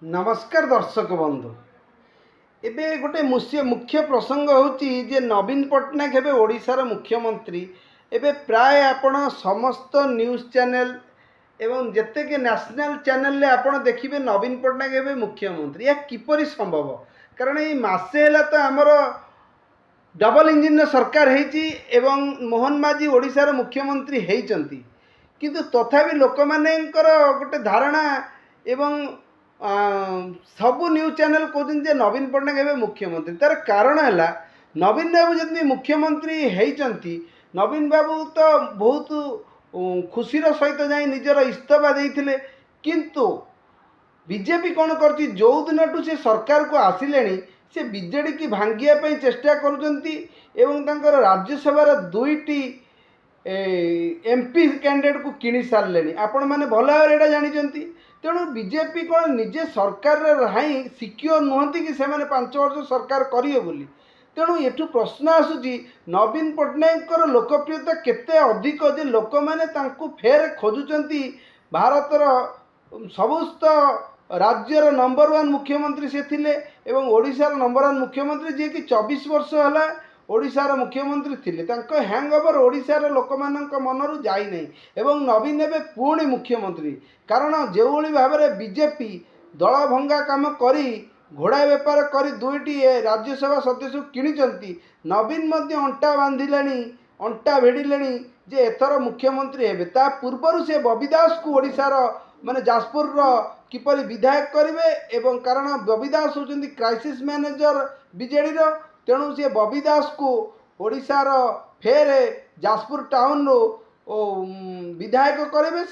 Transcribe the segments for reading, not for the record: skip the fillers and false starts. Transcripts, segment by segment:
नमस्कार दर्शक बंधु। एबे गोटे मुख्य प्रसंग होची जे नवीन पट्टनायक हेबे ओडिशार मुख्यमंत्री। एबे प्राय आपण समस्त न्यूज़ चैनल एवं जेतेक नेशनल चैनल ले आपण देखिबे नवीन पट्टनायक हेबे मुख्यमंत्री। या किपरि संभव? कारण ये मासे हैला तो आमर डबल इंजिन सरकार हेची एवं मोहन माझी ओडिशार मुख्यमंत्री हेइचंती, किंतु तथापि लोक मानेकर गोटे धारणा एवं सबू न्यूज चैनल कहते नवीन पट्टनायक हेबे मुख्यमंत्री। तार कारण है नवीन बाबू जब मुख्यमंत्री होती, नवीन बाबू तो बहुत खुशीर सहित जा निजर इस्तीफा देते, किंतु बीजेपी कौन कर जो दिन टू से सरकार को आसिले से बीजेडी की भांगिया चेष्टा कर राज्यसभा दुईटी एमपी कैंडिडेट को किणी सारे आपण मैंने भल भाव यहाँ जानी। तेणु बीजेपी कौन निजे सरकार हाई सिक्योर नुहति कि से 5 वर्ष सरकार करिए बोली। तेणु एठू प्रश्न आसूची नवीन पट्टनायक लोकप्रियता केते अधिक जे लोक मैंने फेर खोजुचंती। भारतर समस्त राज्यर नंबर 1 मुख्यमंत्री से थिले एवं ओडिशार नंबर 1 मुख्यमंत्री जे कि 24 वर्ष है ओडिशार मुख्यमंत्री थिले। तांको हैंगओवर ओडिशार लोक मानक मनरू जाई नहीं एवं नवीन एबे पुणी मुख्यमंत्री। कारण जो भाव में बीजेपी दल भंगा काम करी घोड़ा बेपार कर दुईटी राज्यसभा सदस्य किणिचंती, नवीन मध्य अंटा बांधिले अंटा भेड़िले जे एथर मुख्यमंत्री हेबे। ता पूर्वर से बबी दास को ओडिशार माने जाजपुर किपरि विधायक करेंगे एवं कारण बबी दास होचंती क्राइसिस मैनेजर बीजेडी। तेणु सी बबी दास को ओडिशार फेर जाजपुर टाउन रो विधायक करेंगे,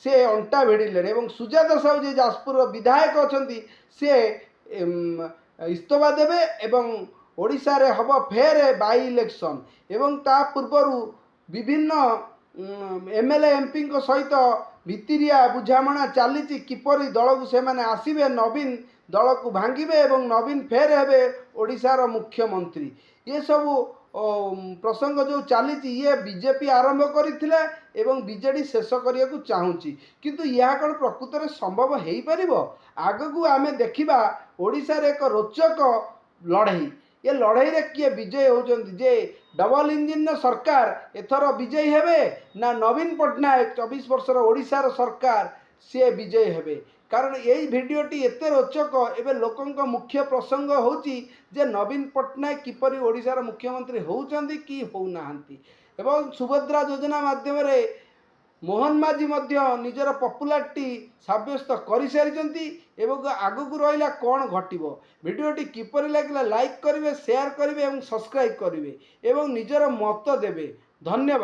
से अंटा भेड़िले एवं सुजाता साहू जे जाजपुर विधायक अच्छा सी इस्तीफा देवे एवं ओडिशा रे हब फेर बाई इलेक्शन एवं ता पूर्वर विभिन्न एमएलए एमपी सहित भितरिया बुझामणा चली किपरि दल को से माने आसिबे, नवीन दल को भांगिबे एवं नवीन फेर हेबे ओडिशार मुख्यमंत्री। ये सब प्रसंग जो चली ये बीजेपी आरंभ करथिला एवं बीजेडी शेष करिया को चाहूची, किंतु यह कौन प्रकृत में संभव हो पारिबो? आगकू आमे देखिबा ओडिशार एक रोचक लड़ाई। ये लड़ाई रे किए विजय होचंती जे डबल इंजिन सरकार एथर विजयी हेबे ना नवीन पट्टनायक 24 वर्षर ओडिशार सरकार से विजयी हेबे? कारण यही भिडियोटी एते रोचक एवं लोकंक मुख्य प्रसंग होची जे नवीन पट्टनायक किपरि ओडिशार मुख्यमंत्री होउचंती कि होउनाहांती। एवं सुभद्रा योजना माध्यम रे मोहन माझी मध्य निजर पॉपुलारिटी साब्यस्त कर सारी एवं आगकू रहा कौन घटिबो। भिडियोटी किपरि लागिला लाइक करेंगे, शेयर करेंगे और सब्सक्राइब करेंगे एवं निजर मत देवे। धन्यवाद।